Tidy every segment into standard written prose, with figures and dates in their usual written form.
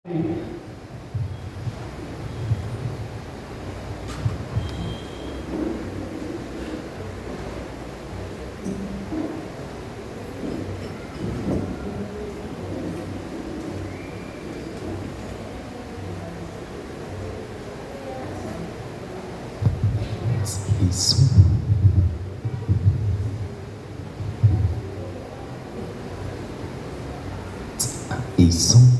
Isso. Isso.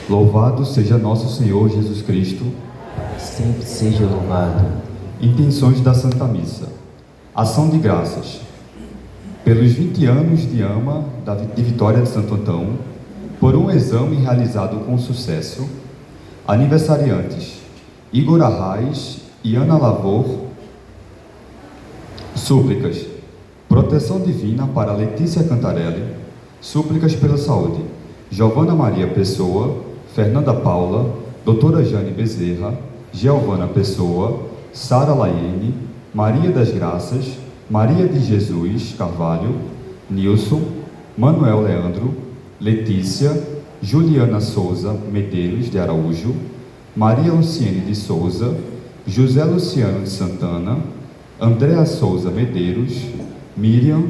Louvado seja nosso Senhor Jesus Cristo. Sempre seja louvado. Intenções da Santa Missa. Ação de graças. Pelos 20 anos de ama de Vitória de Santo Antão, por um exame realizado com sucesso, aniversariantes Igor Arraes e Ana Lavor. Súplicas. Proteção divina para Letícia Cantarelli. Súplicas pela saúde. Giovana Maria Pessoa, Fernanda Paula, Doutora Jane Bezerra, Giovana Pessoa, Sara Laiene, Maria das Graças, Maria de Jesus Carvalho, Nilson, Manuel Leandro, Letícia, Juliana Souza Medeiros de Araújo, Maria Luciene de Souza, José Luciano de Santana, Andréa Souza Medeiros, Miriam,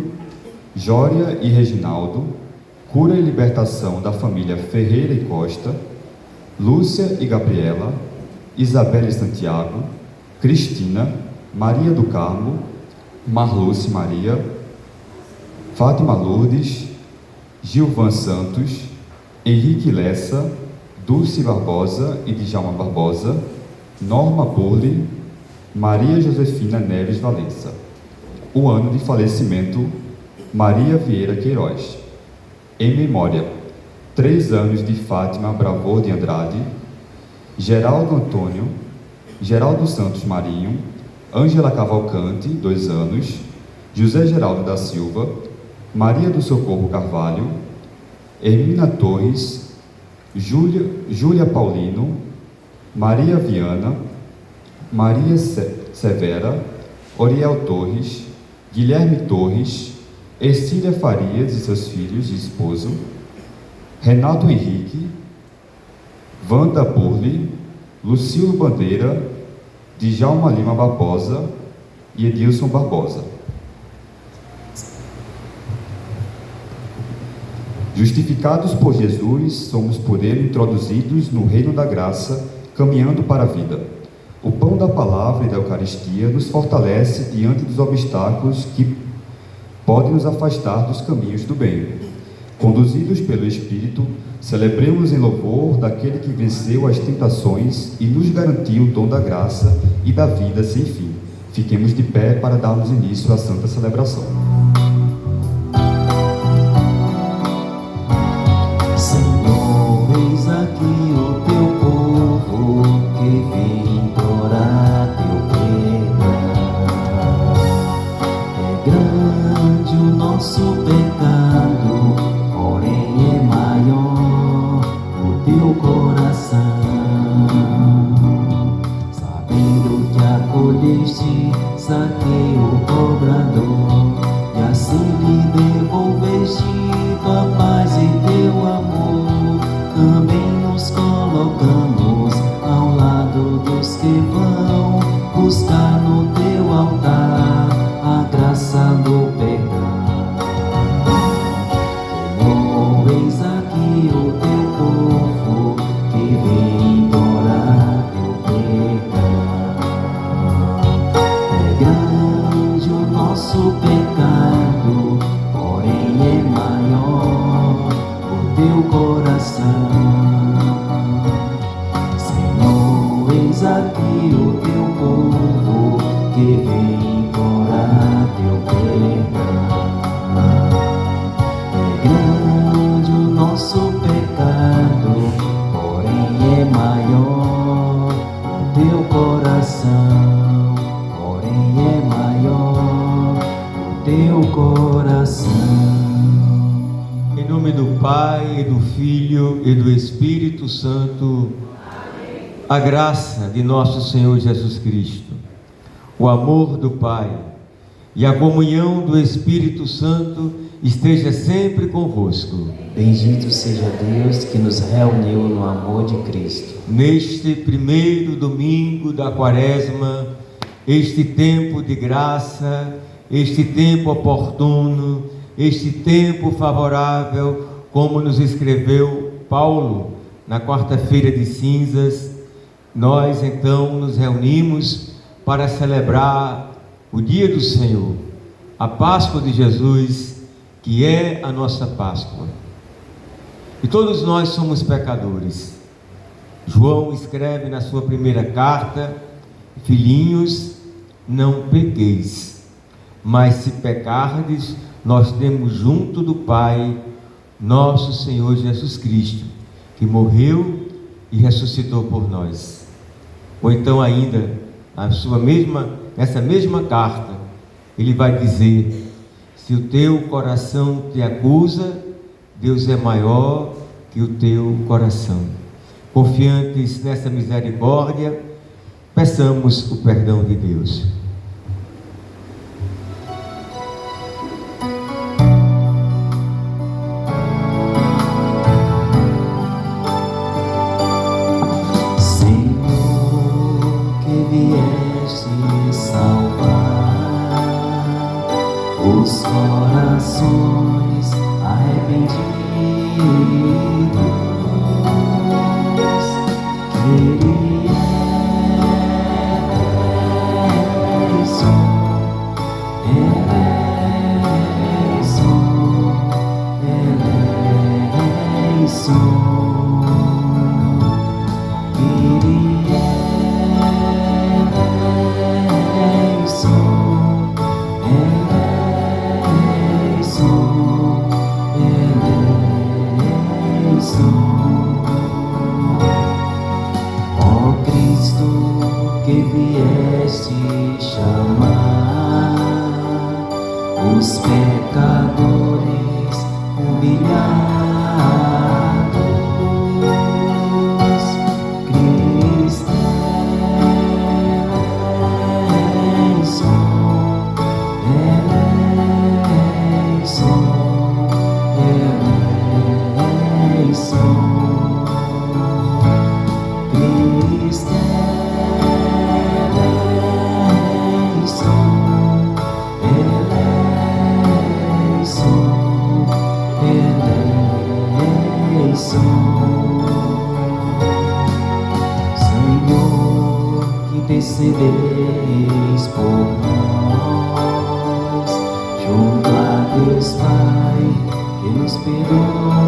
Jória e Reginaldo, cura e libertação da família Ferreira e Costa, Lúcia e Gabriela, Isabelle Santiago, Cristina, Maria do Carmo, Marluce Maria, Fátima Lourdes, Gilvan Santos, Henrique Lessa, Dulce Barbosa e Djalma Barbosa, Norma Burli, Maria Josefina Neves Valença. O ano de falecimento, Maria Vieira Queiroz. Em memória, 3 anos de Fátima Bravor de Andrade, Geraldo Antônio, Geraldo Santos Marinho, Ângela Cavalcante, 2 anos, José Geraldo da Silva, Maria do Socorro Carvalho, Hermina Torres, Júlia Paulino, Maria Viana, Maria Severa, Oriel Torres, Guilherme Torres, Estília Farias e seus filhos e esposo, Renato Henrique, Wanda Burli, Lucilo Bandeira, Djalma Lima Barbosa e Edilson Barbosa. Justificados por Jesus, somos por Ele introduzidos no reino da graça, caminhando para a vida. O pão da palavra e da Eucaristia nos fortalece diante dos obstáculos que podem nos afastar dos caminhos do bem. Conduzidos pelo Espírito, celebremos em louvor daquele que venceu as tentações e nos garantiu o dom da graça e da vida sem fim. Fiquemos de pé para darmos início à santa celebração. Senhor, eis aqui o teu povo que vem implorar teu perdão. É grande o nosso pecado, porém é maior o teu coração. Sabendo que acolheste Zaqueu o cobrador, e assim lhe devolveste tua paz e teu amor. Também nos colocamos ao lado dos que vão buscar no teu altar a graça do perdão. Senhor, eis aqui o teu povo que vem implorar teu perdão. É grande o nosso pecado, porém é maior o teu coração. Senhor, eis aqui o teu povo que vem implorar teu perdão. É grande o nosso pecado, porém é maior o teu coração. Porém é maior o teu coração. Em nome do Pai, e do Filho e do Espírito Santo. Amém. A graça de nosso Senhor Jesus Cristo, o amor do Pai e a comunhão do Espírito Santo esteja sempre convosco. Bendito seja Deus que nos reuniu no amor de Cristo. Neste primeiro domingo da Quaresma, este tempo de graça, este tempo oportuno, este tempo favorável, como nos escreveu Paulo na quarta-feira de cinzas, nós então nos reunimos para celebrar o dia do Senhor, a Páscoa de Jesus, que é a nossa Páscoa. E todos nós somos pecadores. João escreve na sua primeira carta: filhinhos, não pequeis, mas se pecardes, nós temos junto do Pai nosso Senhor Jesus Cristo, que morreu e ressuscitou por nós. Ou então ainda, nessa mesma carta, ele vai dizer: se o teu coração te acusa, Deus é maior que o teu coração. Confiantes nessa misericórdia, peçamos o perdão de Deus. Os corações arrependidos, Ele ó Cristo, que vieste chamar os pecadores humilhados. Cristo intercedeis por nós, junto a Deus Pai, que nos perdoa.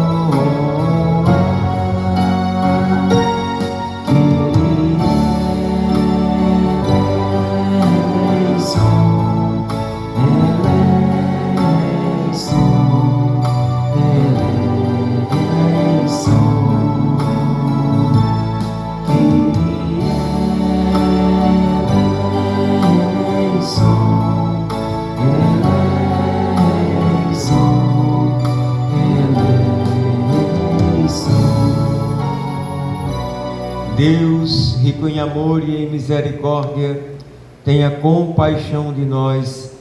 Deus, rico em amor e em misericórdia, tenha compaixão de nós,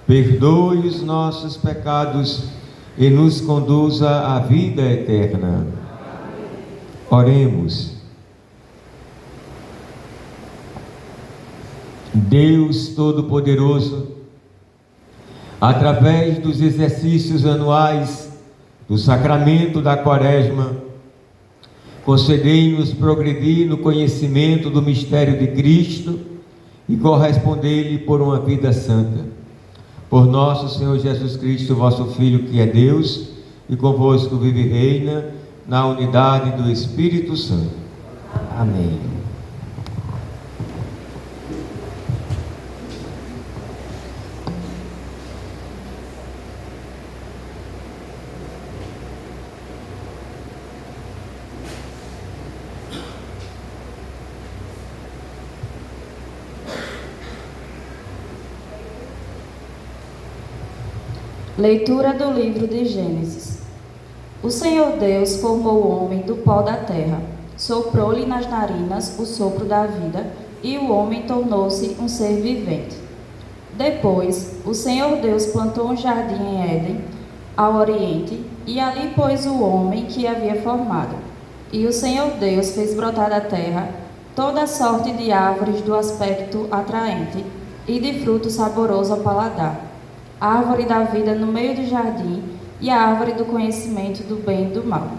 perdoe os nossos pecados e nos conduza à vida eterna. Oremos. Deus Todo-Poderoso, através dos exercícios anuais do sacramento da Quaresma, concedei-nos progredir no conhecimento do mistério de Cristo e corresponder-lhe por uma vida santa. Por nosso Senhor Jesus Cristo, vosso Filho, que é Deus, e convosco vive e reina, na unidade do Espírito Santo. Amém. Leitura do livro de Gênesis. O Senhor Deus formou o homem do pó da terra, soprou-lhe nas narinas o sopro da vida, e o homem tornou-se um ser vivente. Depois, o Senhor Deus plantou um jardim em Éden, ao oriente, e ali pôs o homem que havia formado. E o Senhor Deus fez brotar da terra toda sorte de árvores do aspecto atraente e de fruto saboroso ao paladar, a árvore da vida no meio do jardim e a árvore do conhecimento do bem e do mal.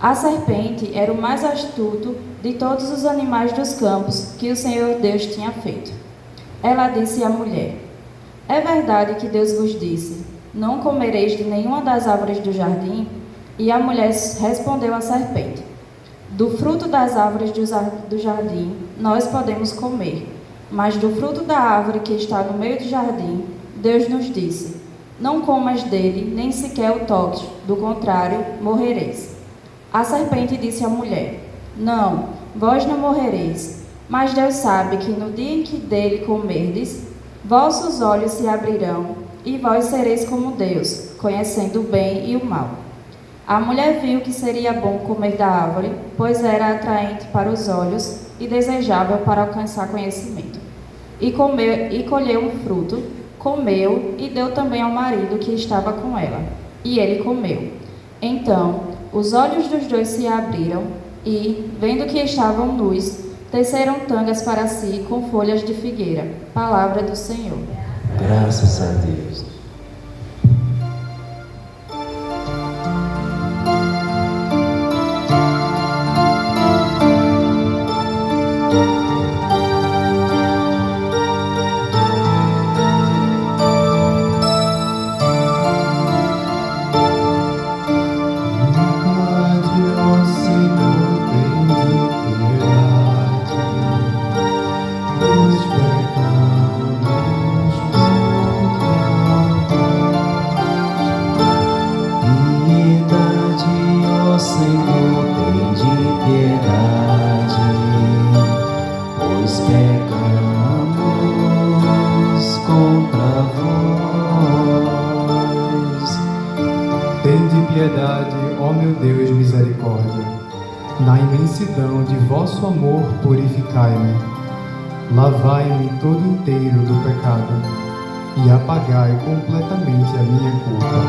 A serpente era o mais astuto de todos os animais dos campos que o Senhor Deus tinha feito. Ela disse à mulher: é verdade que Deus vos disse: não comereis de nenhuma das árvores do jardim? E a mulher respondeu à serpente: do fruto das árvores do jardim nós podemos comer, mas do fruto da árvore que está no meio do jardim, Deus nos disse: não comas dele, nem sequer o toques, do contrário, morrereis. A serpente disse à mulher: não, vós não morrereis, mas Deus sabe que no dia em que dele comerdes, vossos olhos se abrirão, e vós sereis como Deus, conhecendo o bem e o mal. A mulher viu que seria bom comer da árvore, pois era atraente para os olhos e desejável para alcançar conhecimento. E colheu um fruto, comeu e deu também ao marido que estava com ela, e ele comeu. Então os olhos dos dois se abriram e, vendo que estavam nus, teceram tangas para si com folhas de figueira. Palavra do Senhor. Graças a Deus. Na imensidão de vosso amor purificai-me, lavai-me todo inteiro do pecado e apagai completamente a minha culpa.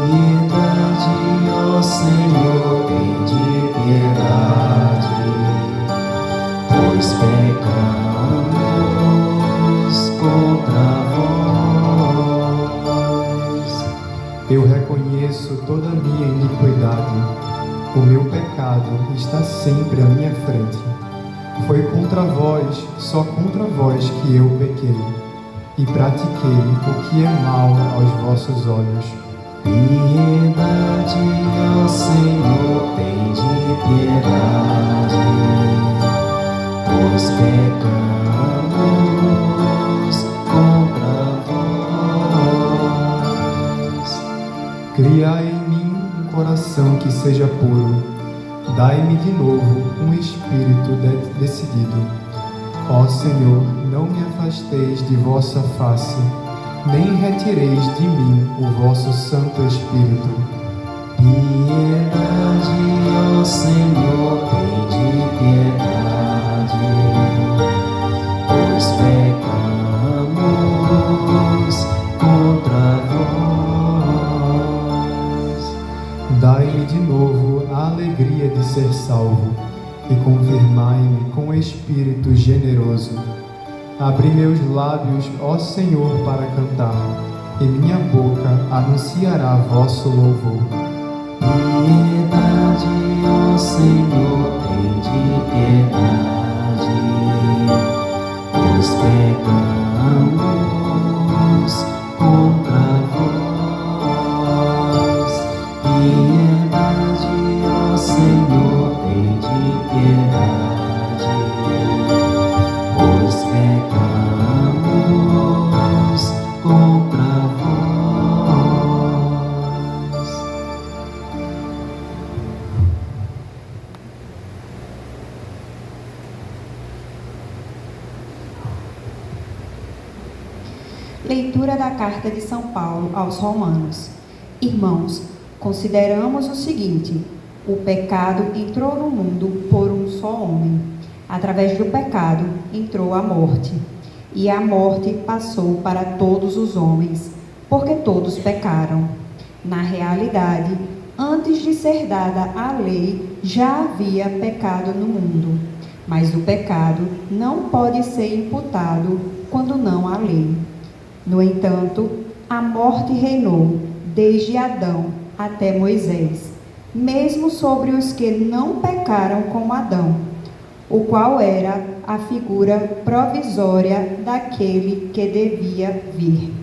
Piedade, ó Senhor, tende piedade, pois pecamos contra vós. Eu reconheço toda a minha iniquidade. O meu pecado está sempre à minha frente. Foi contra vós, só contra vós que eu pequei, e pratiquei o que é mal aos vossos olhos. Piedade, ó Senhor, tem de piedade, pois pecamos contra vós. Criai em mim um coração que seja puro, dai-me de novo um espírito decidido. Ó Senhor, não me afasteis de vossa face, nem retireis de mim o vosso Santo Espírito. Piedade, ó Senhor, tem de piedade, pois pecamos contra vós. Dai-me de novo a alegria de ser salvo, e confirmai-me com espírito generoso. Abri meus lábios, ó Senhor, para cantar, e minha boca anunciará vosso louvor. Piedade, ó Senhor, tem de piedade, pois pecamos contra vós. Piedade, ó Senhor, tem de piedade, pois pecamos contra vós. Leitura da Carta de São Paulo aos Romanos. Irmãos, consideramos o seguinte: o pecado entrou no mundo por um só homem. Através do pecado entrou a morte, e a morte passou para todos os homens, porque todos pecaram. Na realidade, antes de ser dada a lei, já havia pecado no mundo, mas o pecado não pode ser imputado quando não há lei. No entanto, a morte reinou desde Adão até Moisés, mesmo sobre os que não pecaram como Adão, o qual era a figura provisória daquele que devia vir.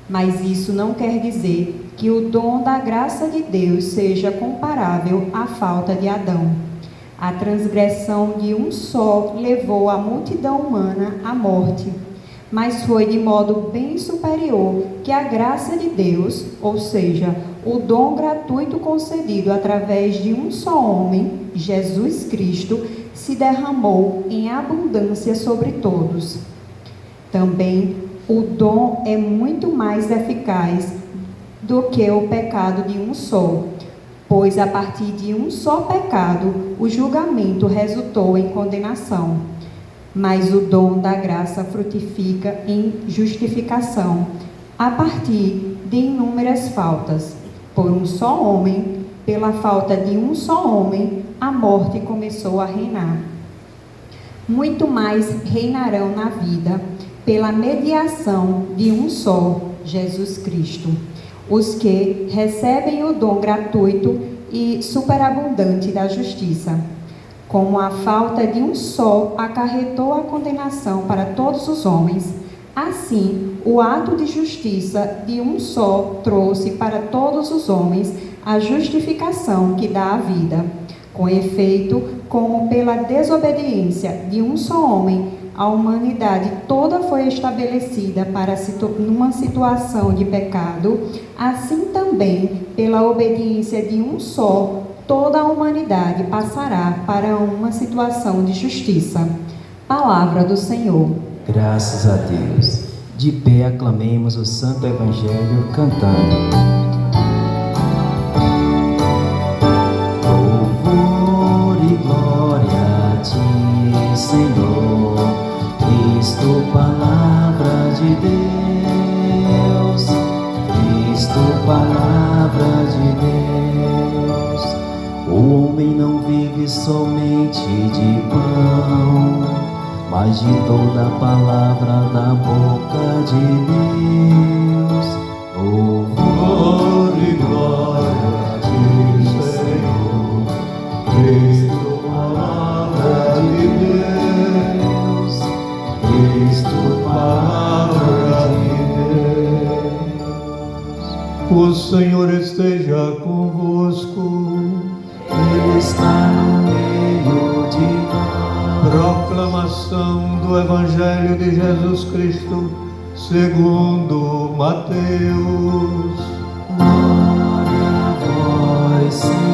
Mas isso não quer dizer que o dom da graça de Deus seja comparável à falta de Adão. A transgressão de um só levou a multidão humana à morte, mas foi de modo bem superior que a graça de Deus, ou seja, o dom gratuito concedido através de um só homem, Jesus Cristo, se derramou em abundância sobre todos. Também o dom é muito mais eficaz do que o pecado de um só, pois a partir de um só pecado o julgamento resultou em condenação. Mas o dom da graça frutifica em justificação, a partir de inúmeras faltas. Por um só homem, pela falta de um só homem, a morte começou a reinar. Muito mais reinarão na vida, pela mediação de um só, Jesus Cristo, os que recebem o dom gratuito e superabundante da justiça. Como a falta de um só acarretou a condenação para todos os homens, assim o ato de justiça de um só trouxe para todos os homens a justificação que dá a vida. Com efeito, como pela desobediência de um só homem, a humanidade toda foi estabelecida para numa situação de pecado, assim também, pela obediência de um só, toda a humanidade passará para uma situação de justiça. Palavra do Senhor. Graças a Deus. De pé aclamemos o Santo Evangelho cantando. Louvor e glória a ti, Senhor, Cristo, palavra de Deus, Cristo, palavra de Deus. O homem não vive somente de pão, mas de toda a palavra da boca de Deus. Louvor e glória a ti, Senhor, Cristo, palavra de Deus. Senhor esteja convosco. Ele está no meio de nós. Proclamação do Evangelho de Jesus Cristo segundo Mateus. Glória a vós, Senhor.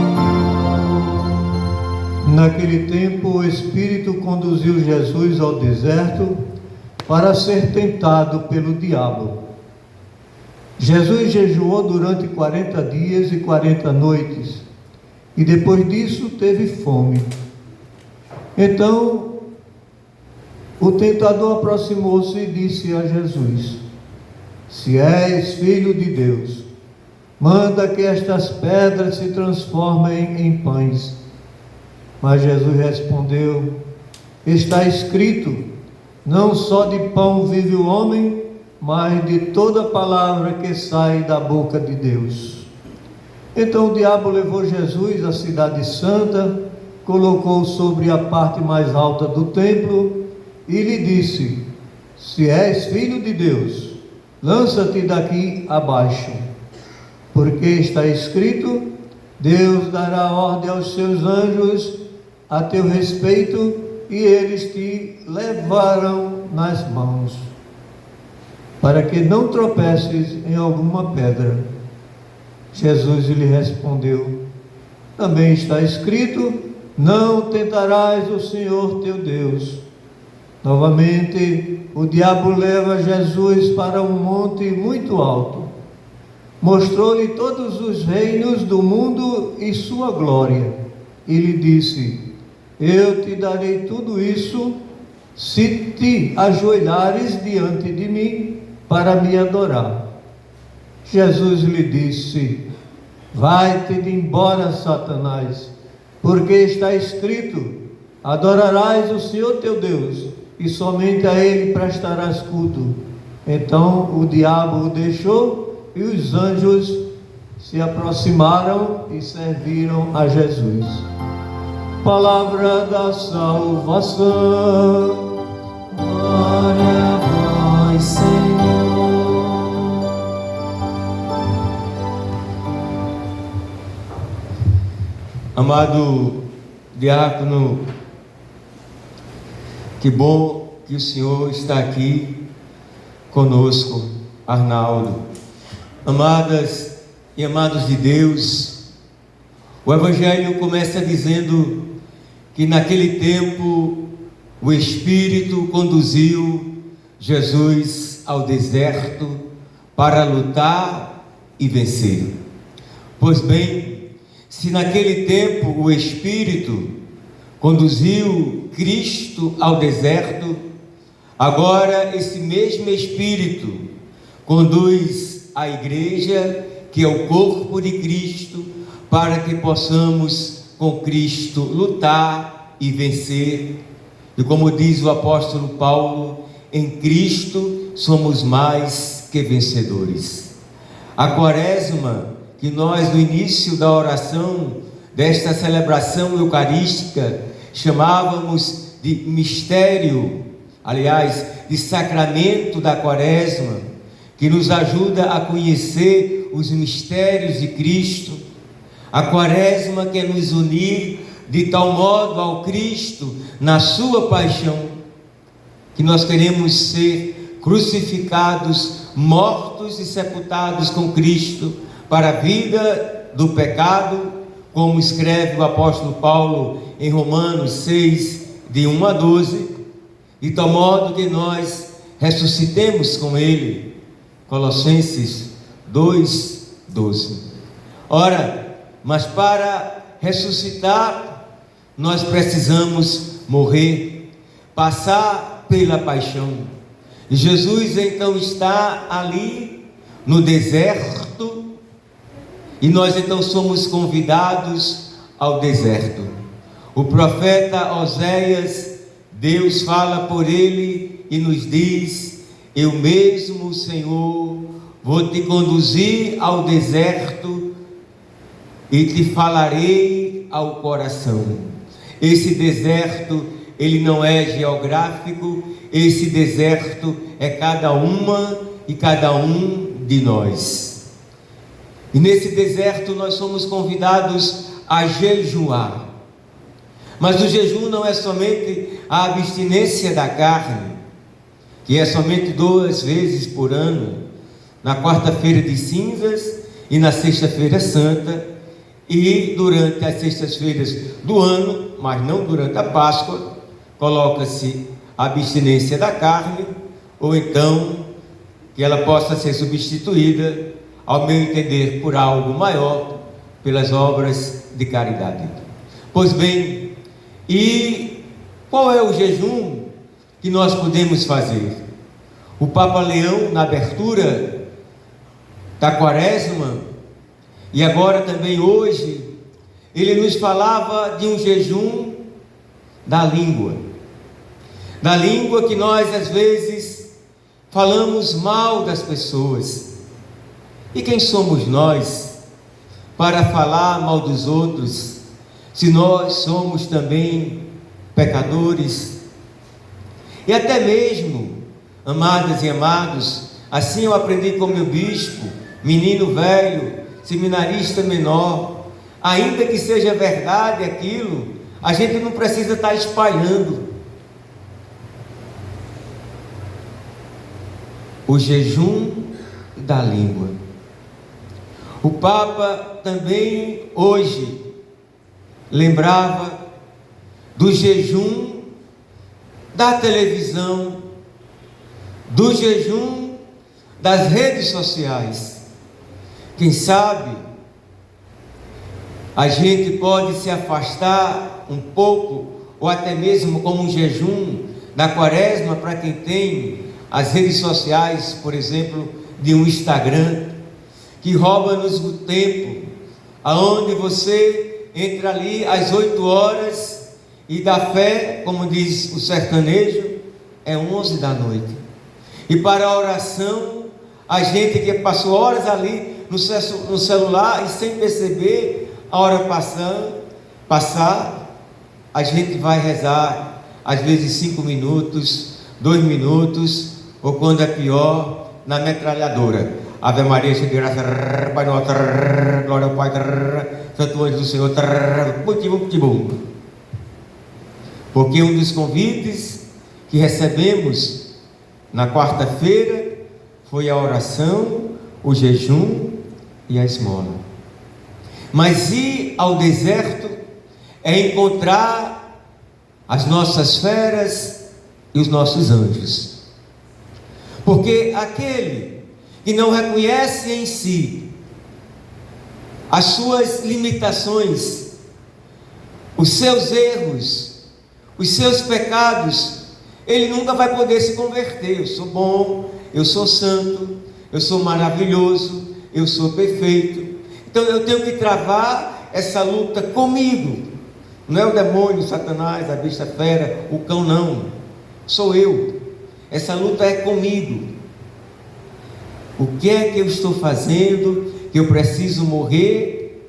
Naquele tempo, o Espírito conduziu Jesus ao deserto para ser tentado pelo diabo. Jesus jejuou durante 40 dias e 40 noites, e depois disso teve fome. Então, o tentador aproximou-se e disse a Jesus: Se és filho de Deus, manda que estas pedras se transformem em pães. Mas Jesus respondeu: Está escrito, não só de pão vive o homem, mas de toda palavra que sai da boca de Deus. Então o diabo levou Jesus à cidade santa, colocou sobre a parte mais alta do templo e lhe disse: Se és filho de Deus, lança-te daqui abaixo, porque está escrito: Deus dará ordem aos seus anjos a teu respeito, e eles te levarão nas mãos, para que não tropeces em alguma pedra. Jesus lhe respondeu: Também está escrito: Não tentarás o Senhor teu Deus. Novamente, o diabo leva Jesus para um monte muito alto. Mostrou-lhe todos os reinos do mundo e sua glória. E lhe disse: Eu te darei tudo isso se te ajoelhares diante de mim para me adorar. Jesus lhe disse: Vai-te embora, Satanás, porque está escrito: Adorarás o Senhor teu Deus, e somente a Ele prestarás culto. Então o diabo o deixou, e os anjos se aproximaram e serviram a Jesus. Palavra da salvação. Glória a vós, Senhor. Amado diácono, que bom que o Senhor está aqui conosco, Arnaldo. Amadas e amados de Deus, o Evangelho começa dizendo que naquele tempo o Espírito conduziu Jesus ao deserto para lutar e vencer. Pois bem, se naquele tempo o Espírito conduziu Cristo ao deserto, agora esse mesmo Espírito conduz a igreja, que é o corpo de Cristo, para que possamos com Cristo lutar e vencer. E como diz o apóstolo Paulo, em Cristo somos mais que vencedores. A quaresma, que nós no início da oração desta celebração eucarística chamávamos de mistério, aliás, de sacramento da quaresma, que nos ajuda a conhecer os mistérios de Cristo. A quaresma quer nos unir de tal modo ao Cristo na sua paixão, que nós queremos ser crucificados, mortos e sepultados com Cristo para a vida do pecado, como escreve o apóstolo Paulo em Romanos 6, de 1 a 12, de tal modo que nós ressuscitemos com Ele, Colossenses 2, 12. Ora, mas para ressuscitar, nós precisamos morrer, passar pela paixão. E Jesus então está ali no deserto, e nós então somos convidados ao deserto. O profeta Oséias, Deus fala por ele e nos diz: Eu mesmo, Senhor, vou te conduzir ao deserto e te falarei ao coração. Esse deserto, ele não é geográfico, esse deserto é cada uma e cada um de nós. E nesse deserto nós somos convidados a jejuar. Mas o jejum não é somente a abstinência da carne, que é somente 2 vezes por ano, na quarta-feira de cinzas e na sexta-feira santa, e durante as sextas-feiras do ano, mas não durante a Páscoa, coloca-se a abstinência da carne, ou então que ela possa ser substituída, ao meu entender, por algo maior, pelas obras de caridade. Pois bem, e qual é o jejum que nós podemos fazer? O Papa Leão, na abertura da Quaresma, e agora também hoje, ele nos falava de um jejum da língua que nós às vezes falamos mal das pessoas. E quem somos nós para falar mal dos outros, se nós somos também pecadores? E até mesmo, amadas e amados, assim eu aprendi com meu bispo, menino velho, seminarista menor, ainda que seja verdade aquilo, a gente não precisa estar espalhando. O jejum da língua. O Papa também hoje lembrava do jejum da televisão, do jejum das redes sociais. Quem sabe a gente pode se afastar um pouco, ou até mesmo como um jejum da Quaresma, para quem tem as redes sociais, por exemplo, de um Instagram, que rouba-nos o tempo, aonde você entra ali às 8 horas e da fé, como diz o sertanejo, é 11 da noite. E para a oração, a gente que passou horas ali no celular e sem perceber a hora passar, a gente vai rezar às vezes 5 minutos, 2 minutos, ou quando é pior, na metralhadora. Ave Maria, cheia de graça, Pai Nosso, glória ao Pai, Santo Anjo do Senhor, porque um dos convites que recebemos na quarta-feira foi a oração, o jejum e a esmola. Mas ir ao deserto é encontrar as nossas feras e os nossos anjos. Porque aquele que não reconhece em si as suas limitações, os seus erros, os seus pecados, ele nunca vai poder se converter. Eu sou bom, eu sou santo, eu sou maravilhoso, eu sou perfeito. Então eu tenho que travar essa luta comigo. Não é o demônio, Satanás, a besta fera, o cão, não. Sou eu. Essa luta é comigo. O que é que eu estou fazendo que eu preciso morrer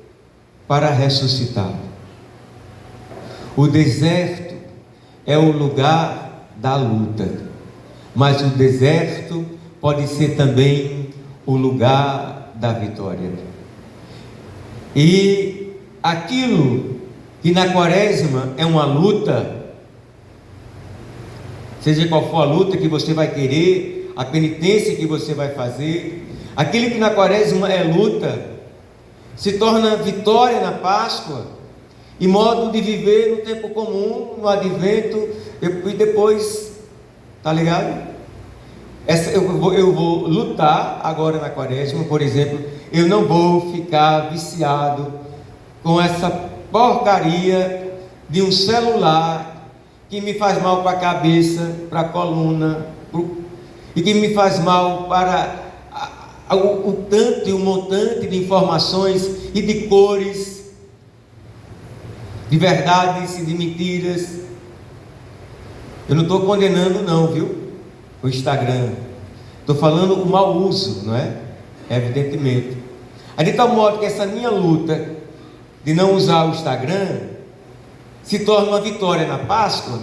para ressuscitar? O deserto é o lugar da luta, mas o deserto pode ser também o lugar da vitória. E aquilo que na Quaresma é uma luta, seja qual for a luta que você vai querer, a penitência que você vai fazer, aquilo que na Quaresma é luta, se torna vitória na Páscoa, e modo de viver no tempo comum, no Advento, e depois, tá ligado? Eu vou lutar agora na Quaresma, por exemplo, eu não vou ficar viciado com essa porcaria de um celular que me faz mal para a cabeça, para a coluna, e que me faz mal para o tanto e o montante de informações e de cores, de verdades e de mentiras. Eu não estou condenando não, viu? O Instagram. Estou falando o mau uso, não é? Evidentemente. De tal modo que essa minha luta de não usar o Instagram se torna uma vitória na Páscoa,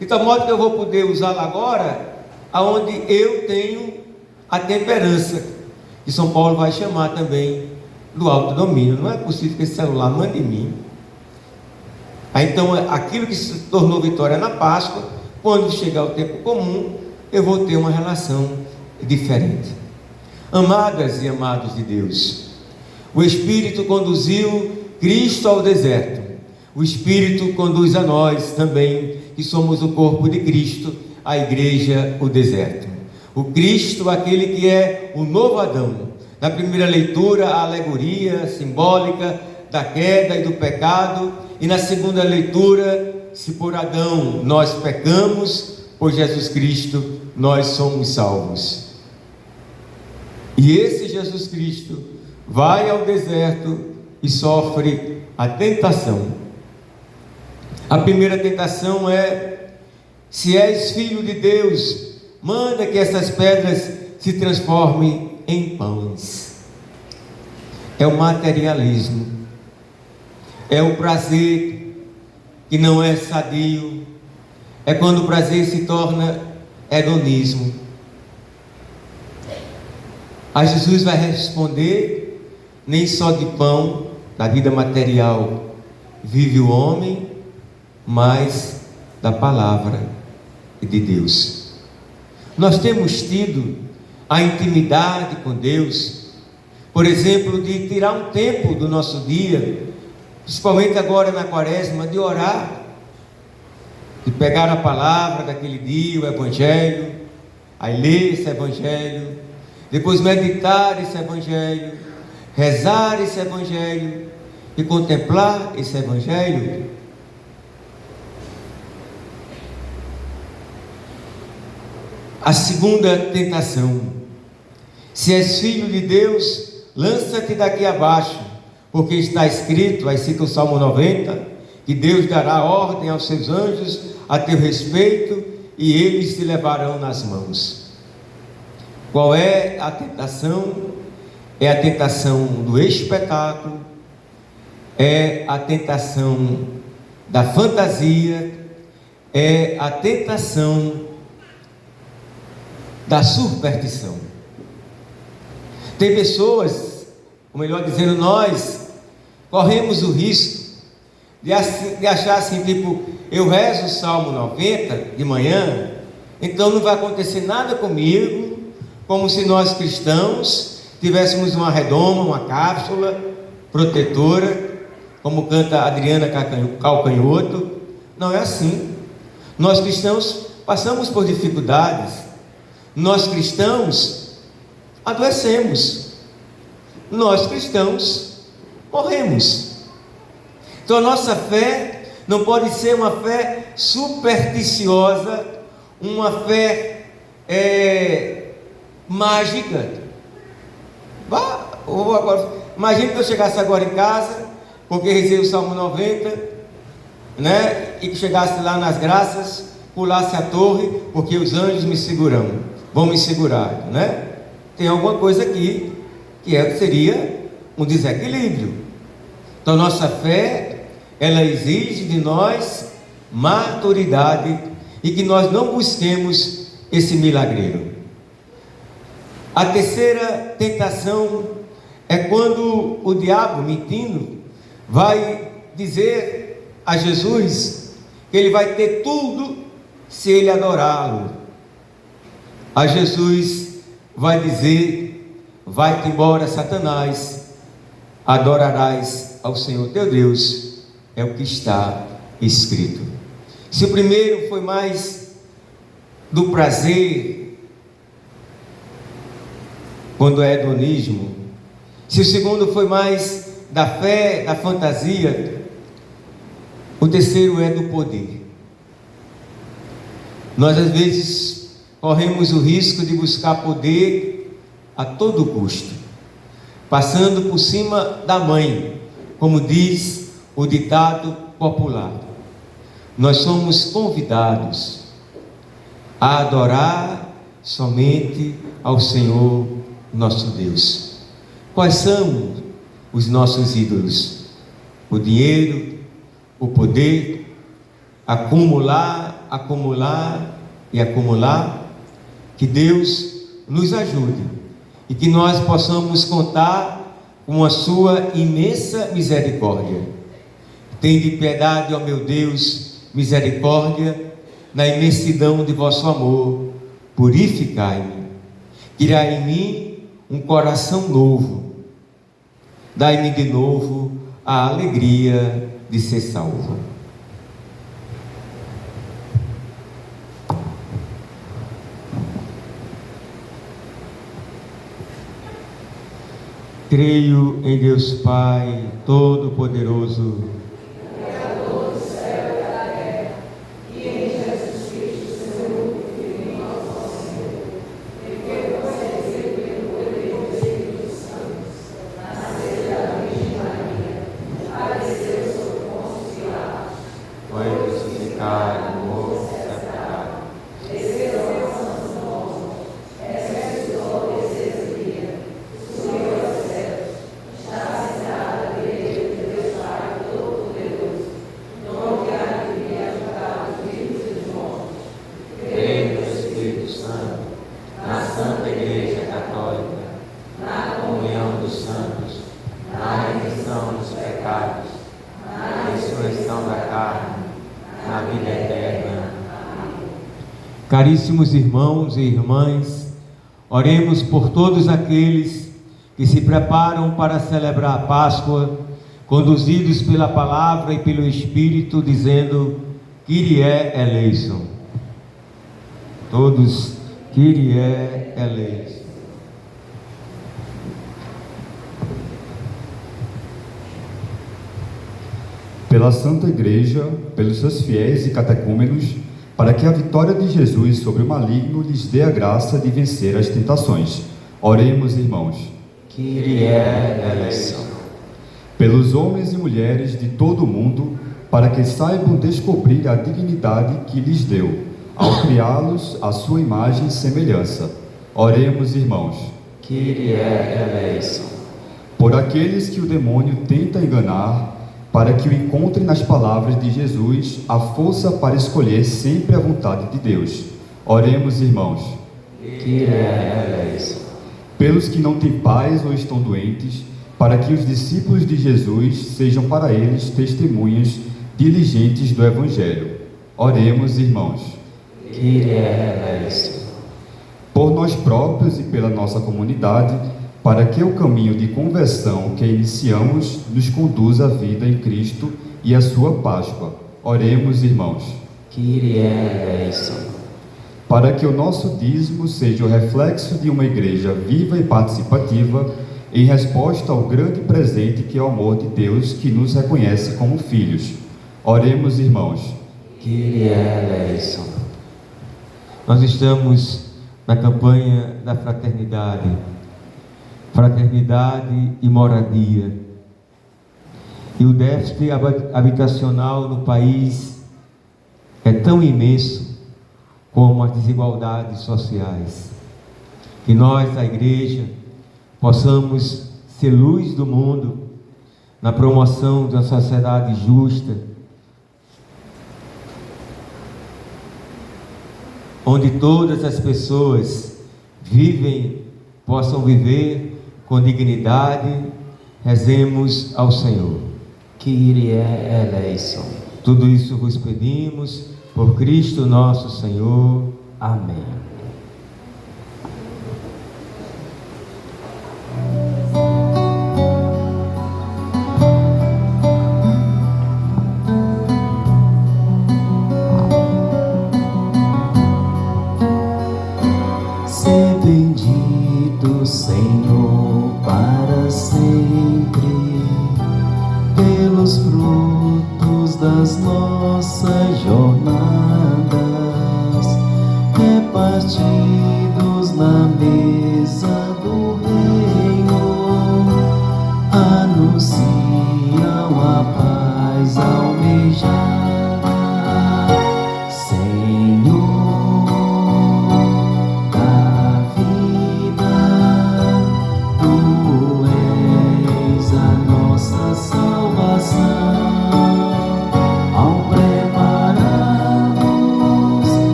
de tal modo que eu vou poder usá-lo agora, aonde eu tenho a temperança, que São Paulo vai chamar também do autodomínio. Não é possível que esse celular mande em mim. Aí então, aquilo que se tornou vitória na Páscoa, quando chegar o tempo comum, eu vou ter uma relação diferente. Amadas e amados de Deus, o Espírito conduziu Cristo ao deserto. O Espírito conduz a nós também, que somos o corpo de Cristo, a igreja, o deserto. O Cristo, aquele que é o novo Adão. Na primeira leitura, a alegoria simbólica da queda e do pecado. E na segunda leitura, se por Adão nós pecamos, por Jesus Cristo nós somos salvos. E esse Jesus Cristo vai ao deserto e sofre a tentação. A primeira tentação é: se és filho de Deus, manda que essas pedras se transformem em pães. É o materialismo, é o prazer que não é sadio, é quando o prazer se torna hedonismo. A Jesus vai responder: nem só de pão, da vida material, vive o homem, mas da palavra de Deus. Nós temos tido a intimidade com Deus, por exemplo, de tirar um tempo do nosso dia, principalmente agora na quaresma, de orar, de pegar a palavra daquele dia, o Evangelho, aí ler esse Evangelho, depois meditar esse Evangelho, rezar esse Evangelho e contemplar esse Evangelho. A segunda tentação: se és filho de Deus, lança-te daqui abaixo, porque está escrito, aí cita o Salmo 90, que Deus dará ordem aos seus anjos a teu respeito e eles te levarão nas mãos. Qual é a tentação? É a tentação do espetáculo, é a tentação da fantasia, é a tentação da superstição. Tem pessoas, ou melhor dizendo, nós corremos o risco de achar assim, tipo, eu rezo o Salmo 90 de manhã, então não vai acontecer nada comigo, como se nós cristãos tivéssemos uma redoma, uma cápsula protetora, como canta Adriana Calcanhoto. Não é assim. Nós cristãos passamos por dificuldades, nós cristãos adoecemos, nós cristãos morremos. Então a nossa fé não pode ser uma fé supersticiosa, uma fé mágica. Imagina que eu chegasse agora em casa, porque rezei o Salmo 90, né? E que chegasse lá nas graças, pulasse a torre, porque os anjos me vão me segurar, né? Tem alguma coisa aqui que seria um desequilíbrio. Então nossa fé, ela exige de nós maturidade e que nós não busquemos esse milagreiro. A terceira tentação é quando o diabo, mentindo, vai dizer a Jesus que ele vai ter tudo se ele adorá-lo. A Jesus vai dizer: vai-te embora, Satanás, adorarás ao Senhor teu Deus, é o que está escrito. Se o primeiro foi mais do prazer, quando é hedonismo, se o segundo foi mais da fé, da fantasia, o terceiro é do poder. Nós às vezes corremos o risco de buscar poder a todo custo, passando por cima da mãe, como diz o ditado popular. Nós somos convidados a adorar somente ao Senhor nosso Deus. Quais são os nossos ídolos? O dinheiro, o poder, acumular, acumular e acumular. Que Deus nos ajude e que nós possamos contar com a sua imensa misericórdia. Tende piedade, ó meu Deus, misericórdia, na imensidão de vosso amor, purificai-me. Criai em mim um coração novo. Dai-me de novo a alegria de ser salvo. Creio em Deus Pai Todo-Poderoso, Criador do céu e da terra, e em Jesus Cristo, seu único Filho, nosso Senhor, em que concebeu pelo poder do Espírito Santo, nasceu da Virgem Maria, padeceu sob Pôncio Pilatos, foi crucificado, morto e sepultado, desceu aos santos mortos, ressuscitou ao terceiro dia, subiu aos céus, está sentado à direita de Deus Pai Todo-Poderoso, onde há de vir a julgar os vivos e os mortos. creio no Espírito Santo, na Santa Igreja Católica, na comunhão dos santos, na remissão dos pecados, na ressurreição da carne, na vida eterna. Caríssimos irmãos e irmãs, oremos por todos aqueles que se preparam para celebrar a Páscoa, conduzidos pela palavra e pelo Espírito, dizendo: Kyrie eleison. Todos, Kyrie eleison. Pela Santa Igreja, pelos seus fiéis e catecúmenos, para que a vitória de Jesus sobre o maligno lhes dê a graça de vencer as tentações. Oremos, irmãos. Kyrie eleison. Pelos homens e mulheres de todo o mundo, para que saibam descobrir a dignidade que lhes deu, ao criá-los à sua imagem e semelhança. Oremos, irmãos. Kyrie eleison. Por aqueles que o demônio tenta enganar, para que o encontrem nas palavras de Jesus a força para escolher sempre a vontade de Deus. Oremos, irmãos. Kyrie eleison. Pelos que não têm paz ou estão doentes, para que os discípulos de Jesus sejam para eles testemunhas diligentes do Evangelho. Oremos, irmãos. Kyrie eleison. Por nós próprios e pela nossa comunidade, para que o caminho de conversão que iniciamos nos conduza à vida em Cristo e à sua Páscoa. Oremos, irmãos. Kyrie eleison. Para que o nosso dízimo seja o reflexo de uma igreja viva e participativa, em resposta ao grande presente que é o amor de Deus, que nos reconhece como filhos. Oremos, irmãos. Kyrie eleison. Nós estamos na campanha da fraternidade. Fraternidade e moradia. E o déficit habitacional no país é tão imenso como as desigualdades sociais. Que nós, a Igreja, possamos ser luz do mundo na promoção de uma sociedade justa, onde todas as pessoas possam viver com dignidade. Rezemos ao Senhor. Kyrie eleison. Tudo isso vos pedimos por Cristo nosso Senhor. Amém. Ser bendito, Senhor, para sempre, pelos frutos das nossas jornadas, repartir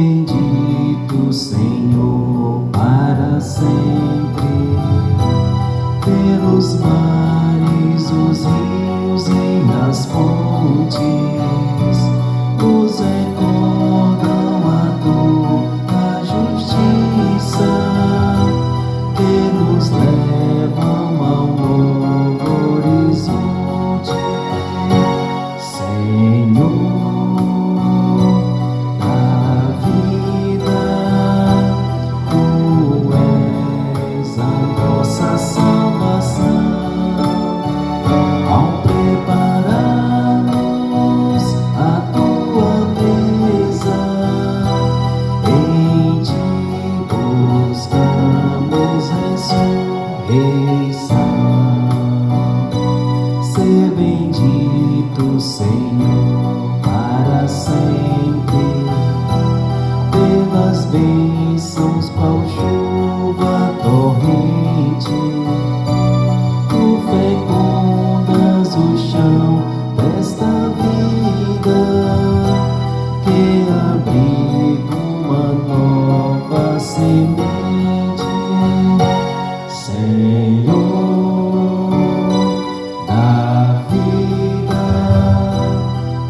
bendito, Senhor, para sempre. Pelos mares, os rios e as fontes nos recordam a tua justiça, que nos levam ao novo horizonte. Senhor da vida, tu és a nossa salvação. Ao preparar-nos a tua mesa, em ti buscamos ressurreição. Ser bendito, Senhor, para sempre. Pelas bênçãos, qual chuva torrente, tu fecundas o chão desta vida, que abriga uma nova semente. Senhor da vida,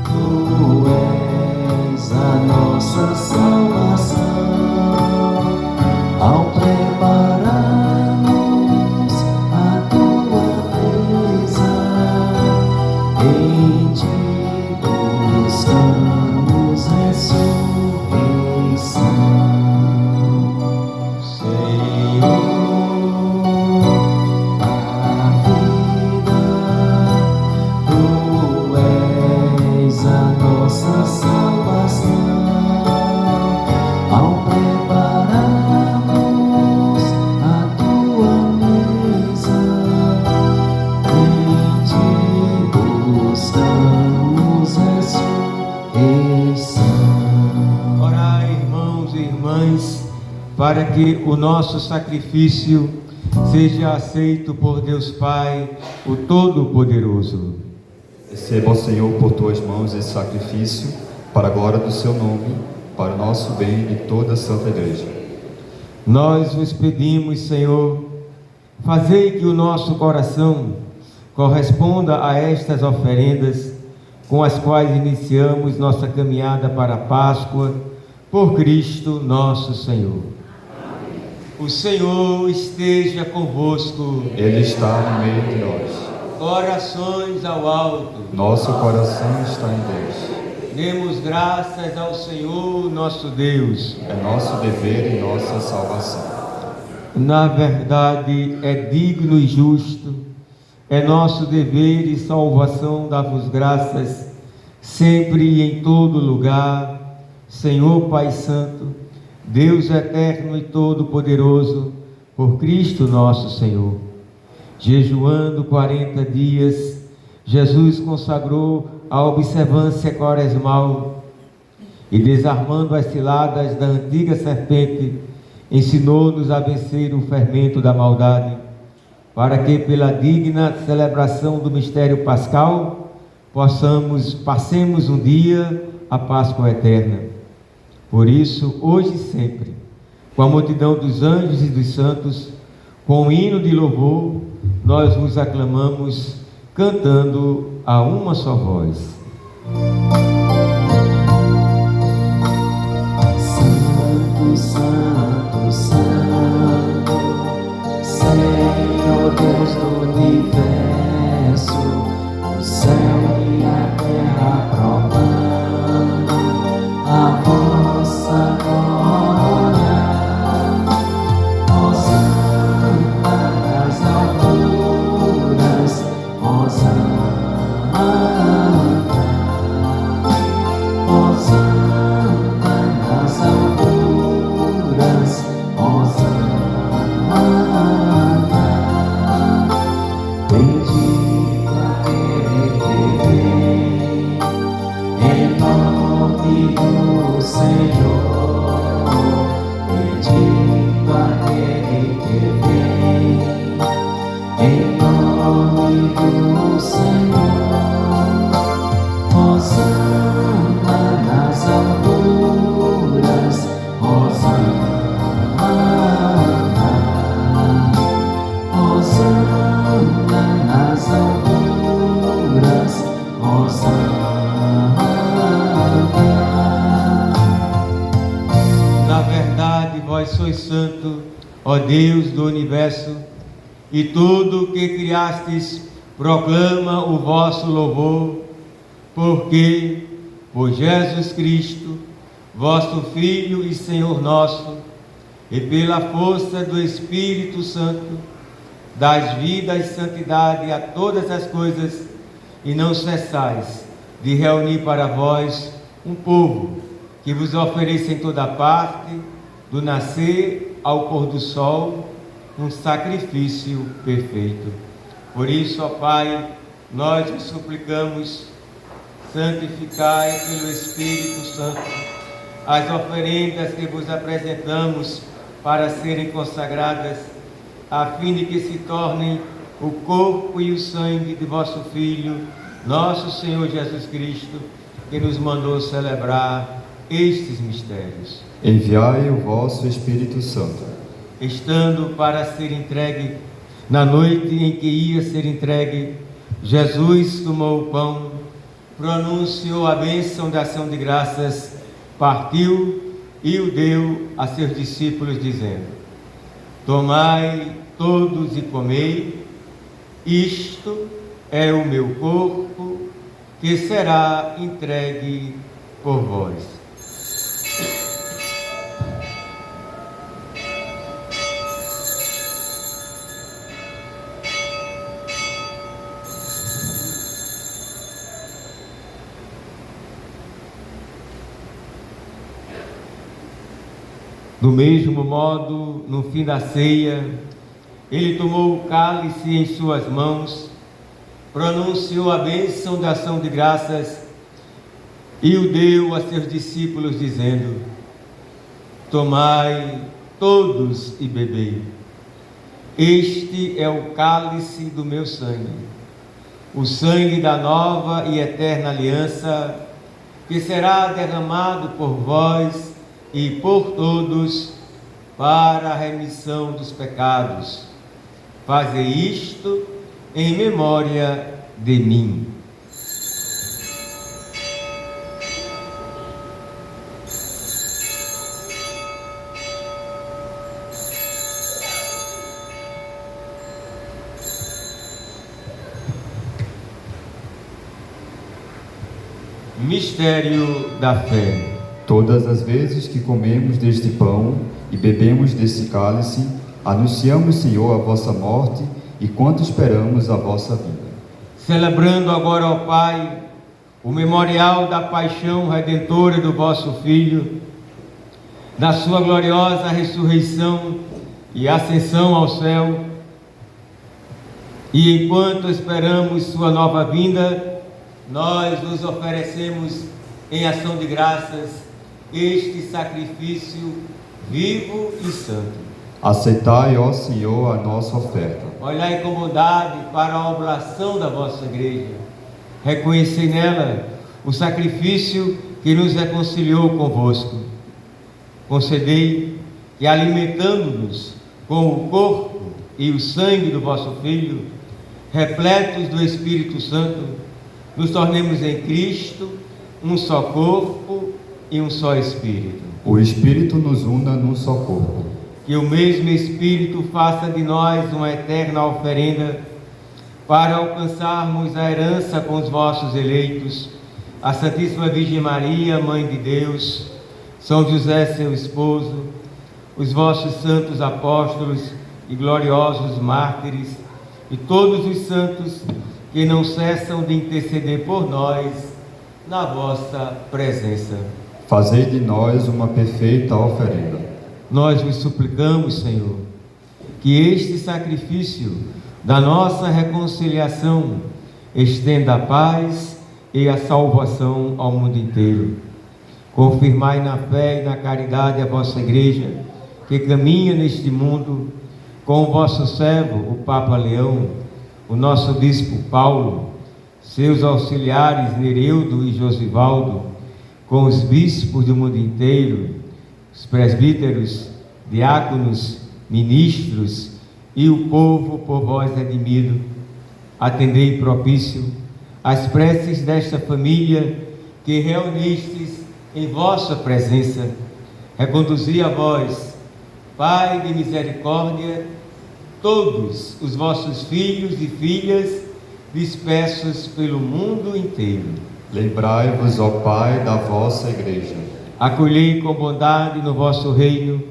tu és a nossa salvação. Ao preparar-nos a tua mesa, em ti buscamos ressurreição. Senhor da vida, tu és a nossa salvação. Ao prepararmos a tua mesa, em ti buscamos ressurreição. Orai, irmãos e irmãs, para que o nosso sacrifício seja aceito por Deus Pai, o Todo-Poderoso. Receba, ó Senhor, por tuas mãos esse sacrifício, para a glória do seu nome, para o nosso bem e de toda a Santa Igreja. Nós vos pedimos, Senhor, fazei que o nosso coração corresponda a estas oferendas com as quais iniciamos nossa caminhada para a Páscoa, por Cristo nosso Senhor. Amém. O Senhor esteja convosco. Ele está no meio de nós. Orações ao alto. Nosso coração está em Deus. Demos graças ao Senhor nosso Deus. É nosso dever e nossa salvação. Na verdade, é digno e justo, é nosso dever e salvação dar-vos graças, sempre e em todo lugar, Senhor Pai Santo, Deus eterno e todo-poderoso, por Cristo nosso Senhor. Jejuando 40 dias, Jesus consagrou a observância quaresmal e, desarmando as ciladas da antiga serpente, ensinou-nos a vencer o fermento da maldade, para que, pela digna celebração do mistério pascal, passemos um dia a Páscoa eterna. Por isso, hoje e sempre, com a multidão dos anjos e dos santos, com um hino de louvor, nós vos aclamamos, cantando a uma só voz. Santo, Santo, Santo, Senhor Deus do universo, o céu e a terra proclamam a vossa glória. Hosana nas alturas, Hosana verdade, vós sois santo, ó Deus do universo, e tudo o que criastes proclama o vosso louvor, porque, por Jesus Cristo, vosso Filho e Senhor nosso, e pela força do Espírito Santo, dais vida e santidade a todas as coisas, e não cessais de reunir para vós um povo que vos ofereça em toda parte, do nascer ao pôr do sol, um sacrifício perfeito. Por isso, ó Pai, nós vos suplicamos, santificai pelo Espírito Santo as oferendas que vos apresentamos para serem consagradas, a fim de que se tornem o corpo e o sangue de vosso Filho, nosso Senhor Jesus Cristo, que nos mandou celebrar estes mistérios. Enviai o vosso Espírito Santo. Estando para ser entregue, na noite em que ia ser entregue, Jesus tomou o pão, pronunciou a bênção da ação de graças, partiu e o deu a seus discípulos, dizendo: tomai todos e comei, isto é o meu corpo, que será entregue por vós. Do mesmo modo, no fim da ceia, ele tomou o cálice em suas mãos, pronunciou a bênção da ação de graças e o deu a seus discípulos, dizendo: tomai todos e bebei. Este é o cálice do meu sangue, o sangue da nova e eterna aliança, que será derramado por vós e por todos para a remissão dos pecados. Fazei isto em memória de mim. Mistério da fé. Todas as vezes que comemos deste pão e bebemos deste cálice, anunciamos, Senhor, a vossa morte e quanto esperamos a vossa vinda. Celebrando agora, ó Pai, o memorial da paixão redentora do vosso Filho, da sua gloriosa ressurreição e ascensão ao céu, e enquanto esperamos sua nova vinda, nós nos oferecemos em ação de graças este sacrifício vivo e santo. Aceitai, ó Senhor, a nossa oferta. Olhai com bondade para a oblação da vossa igreja. Reconhecei nela o sacrifício que nos reconciliou convosco. Concedei que, alimentando-nos com o corpo e o sangue do vosso Filho, repletos do Espírito Santo, nos tornemos em Cristo um só corpo e um só Espírito. O Espírito nos una num só corpo. Que o mesmo Espírito faça de nós uma eterna oferenda para alcançarmos a herança com os vossos eleitos, a Santíssima Virgem Maria, Mãe de Deus, São José, seu esposo, os vossos santos apóstolos e gloriosos mártires, e todos os santos que não cessam de interceder por nós na vossa presença. Fazei de nós uma perfeita oferenda. Nós vos suplicamos, Senhor, que este sacrifício da nossa reconciliação estenda a paz e a salvação ao mundo inteiro. Confirmai na fé e na caridade a vossa igreja, que caminha neste mundo, com o vosso servo, o Papa Leão, o nosso bispo Paulo, seus auxiliares Nereudo e Josivaldo, com os bispos do mundo inteiro, os presbíteros, diáconos, ministros e o povo por vós redimido. Atendei propício as preces desta família que reunistes em vossa presença. Reconduzi a vós Pai de misericórdia, todos os vossos filhos e filhas dispersos pelo mundo inteiro. Lembrai-vos, ó Pai, da vossa Igreja. Acolhei com bondade no vosso reino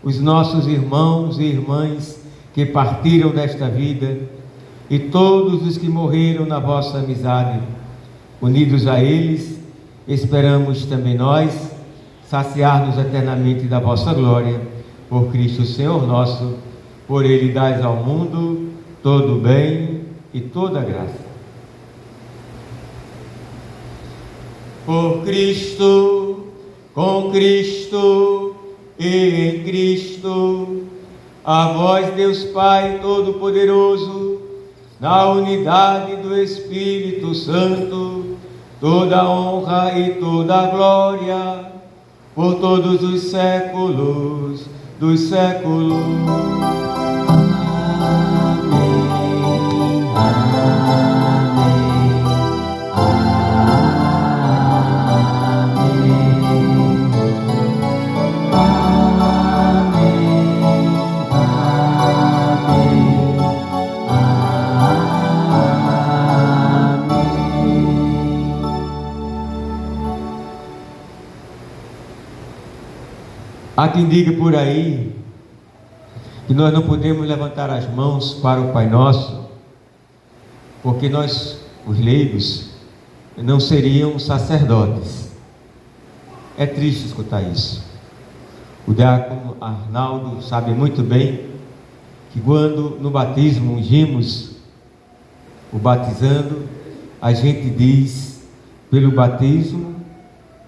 os nossos irmãos e irmãs que partiram desta vida e todos os que morreram na vossa amizade. Unidos a eles, esperamos também nós saciar-nos eternamente da vossa glória, por Cristo Senhor nosso. Por Ele dais ao mundo todo o bem e toda a graça. Por Cristo, com Cristo e em Cristo, a vós, Deus Pai Todo-Poderoso, na unidade do Espírito Santo, toda a honra e toda a glória, por todos os séculos dos séculos. Há quem diga por aí que nós não podemos levantar as mãos para o Pai Nosso, porque nós, os leigos, não seriam sacerdotes. É triste escutar isso. O diácono Arnaldo sabe muito bem que quando no batismo ungimos o batizando, a gente diz, pelo batismo,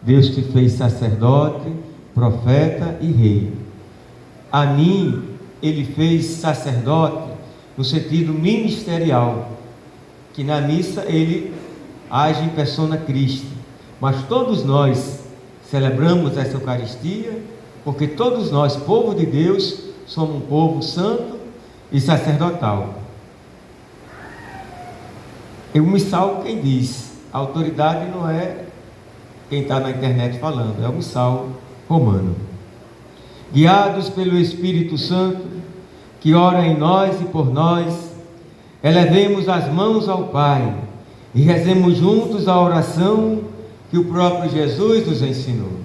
Deus te fez sacerdote, profeta e rei. A mim, Ele fez sacerdote no sentido ministerial, que na missa Ele age em persona Christi. Mas todos nós celebramos essa Eucaristia, porque todos nós, povo de Deus, somos um povo santo e sacerdotal. E o missal quem diz, a autoridade não é quem está na internet falando, é o missal romano. Guiados pelo Espírito Santo, que ora em nós e por nós, elevemos as mãos ao Pai e rezemos juntos a oração que o próprio Jesus nos ensinou.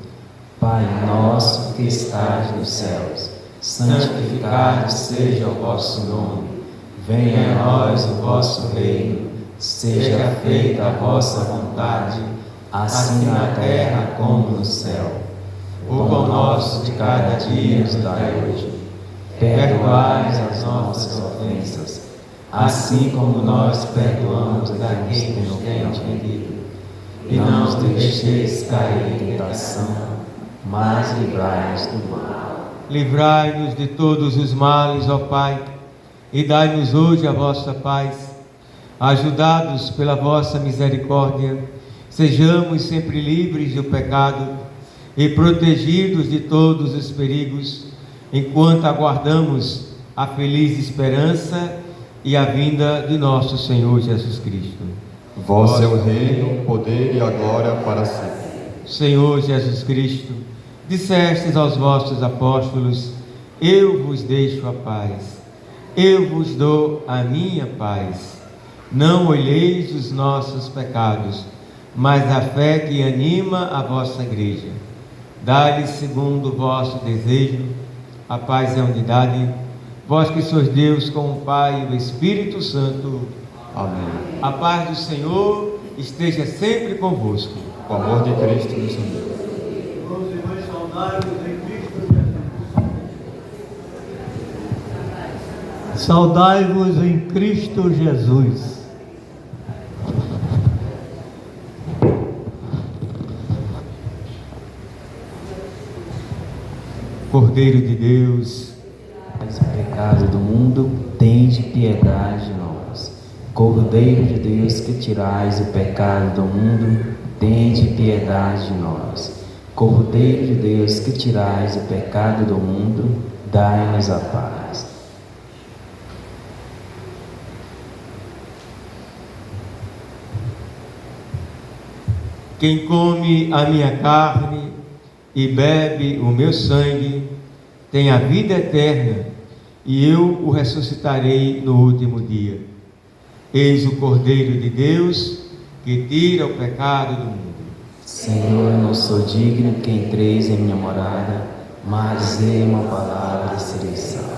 Pai nosso que estás nos céus, santificado seja o vosso nome. Venha a nós o vosso reino. Seja feita a vossa vontade, assim na terra como no céu. O pão nosso de cada dia nos dai hoje. Perdoai as nossas ofensas, assim como nós perdoamos a quem nos tem ofendido. E não nos deixeis cair em tentação, mas livrai-nos do mal. Livrai-nos de todos os males, ó Pai, e dai-nos hoje a vossa paz. Ajudados pela vossa misericórdia, sejamos sempre livres do pecado e protegidos de todos os perigos, enquanto aguardamos a feliz esperança e a vinda de nosso Senhor Jesus Cristo. Vosso é o reino, o poder e a glória para sempre. Senhor Jesus Cristo, dissestes aos vossos apóstolos: eu vos deixo a paz, eu vos dou a minha paz. Não olheis os nossos pecados, mas a fé que anima a vossa igreja. Dai-lhes segundo o vosso desejo a paz e a unidade, vós que sois Deus com o Pai e o Espírito Santo. Amém. A paz do Senhor esteja sempre convosco. O amor de Cristo nos uniu. Irmãos e irmãs, saudai-vos em Cristo Jesus. Saudai-vos em Cristo Jesus. Cordeiro de Deus, O pecado do mundo, tende piedade de nós. Cordeiro de Deus, que tirais o pecado do mundo, tende piedade de nós. Cordeiro de Deus, que tirais o pecado do mundo, dai-nos a paz. quem come a minha carne e bebe o meu sangue, tem a vida eterna, e eu o ressuscitarei no último dia. Eis o Cordeiro de Deus, que tira o pecado do mundo. Senhor, eu não sou digno que entreis em minha morada, mas dizei uma palavra e serei salvo.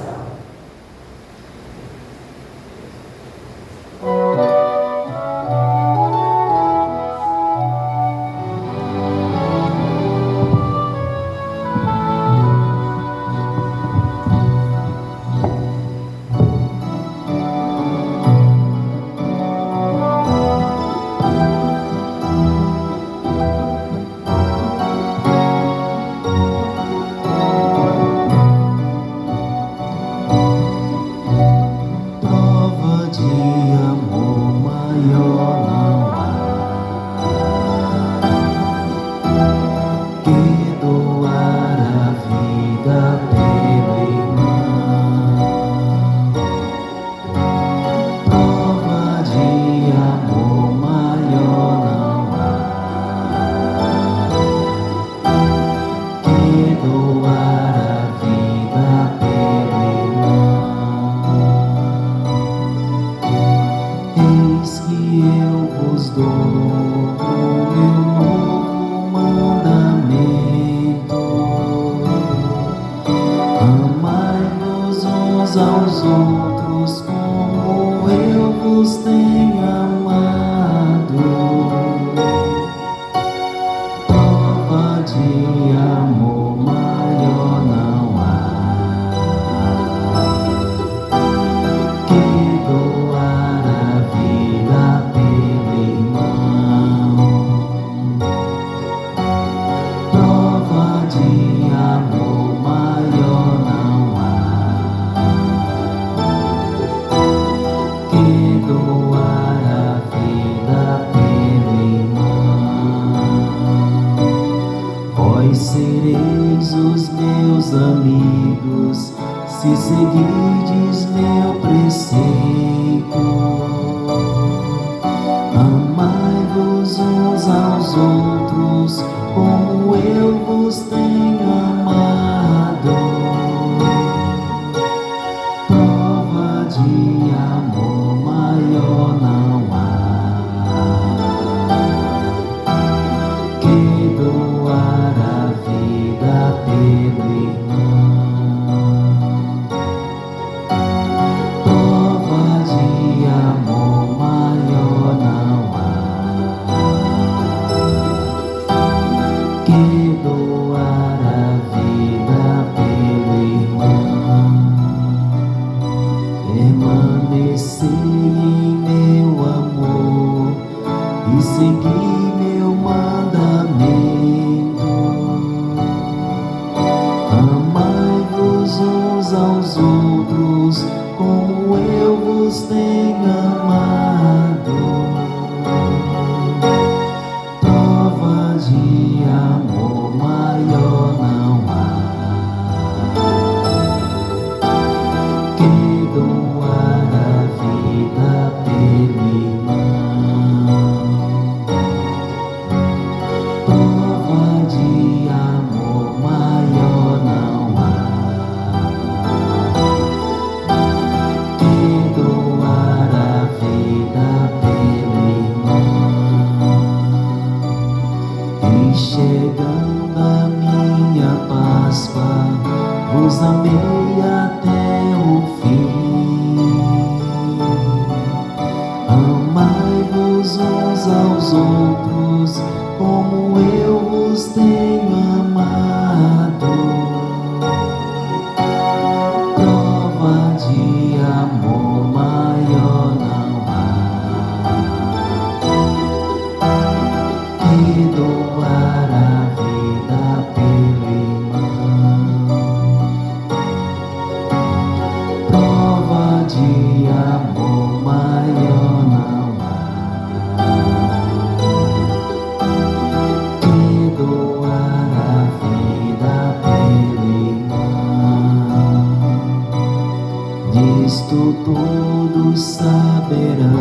Disto todos saberão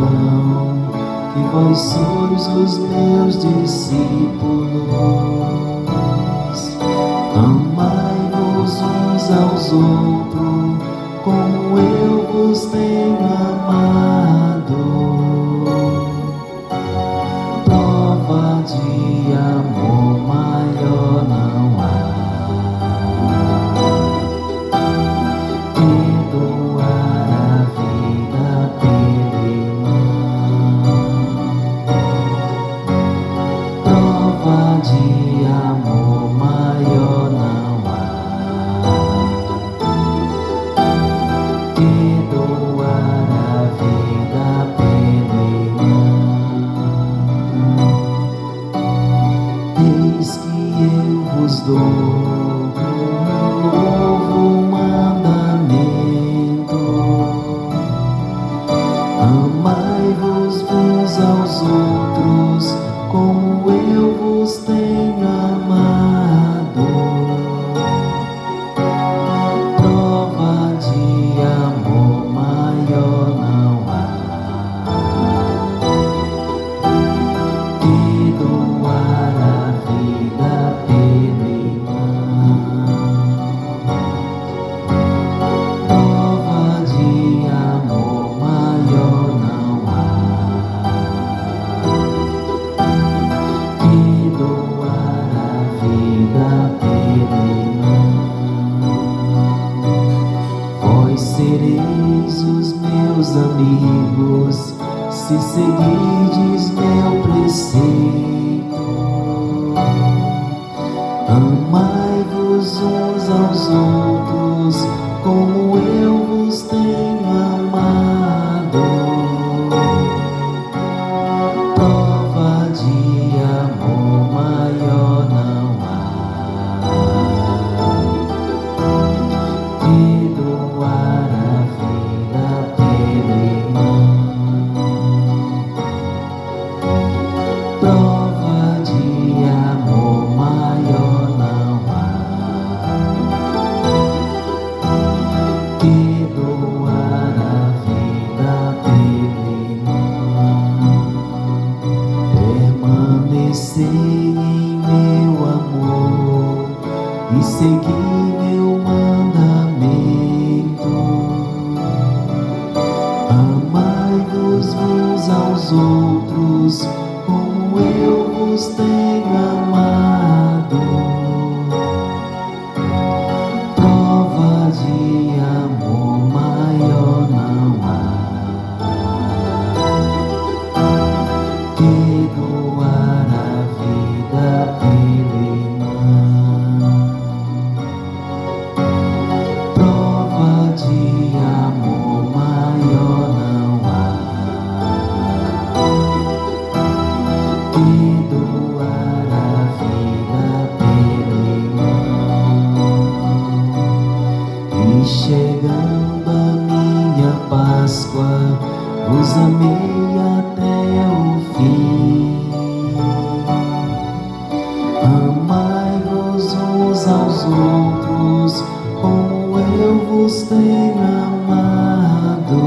que vós sois os meus discípulos. Amai-vos uns uns aos outros, como eu vos tenho amado. Prova de amor maior não há, que doar a vida pelo irmão. Prova de amor maior não há, que doar a vida pelo irmão. Eis que eu vos dou um novo mandamento: amai-vos uns aos outros, como eu vos tenho amado. Prova de amor maior não há, que doar a vida pelo irmão. Prova de amor maior não há, que doar a vida pelo irmão. Vós sereis os meus amigos, se seguirdes meu preceito. Amai-vos uns aos outros, como eu vos tenho amado. Prova de amor maior não há, que doar a vida pelo irmão. Prova de amor maior não há, que doar a vida pelo irmão. Permanecei em meu amor e segui meu mandamento. Amai-vos uns aos outros, como eu vos tenho amado. Prova de amor maior não há, que doar a vida pelo irmão. Prova de amor maior não há, que doar a vida pelo irmão. E chegando a minha Páscoa, vos amei até o fim. Amai-vos uns aos outros, como eu vos tenho amado.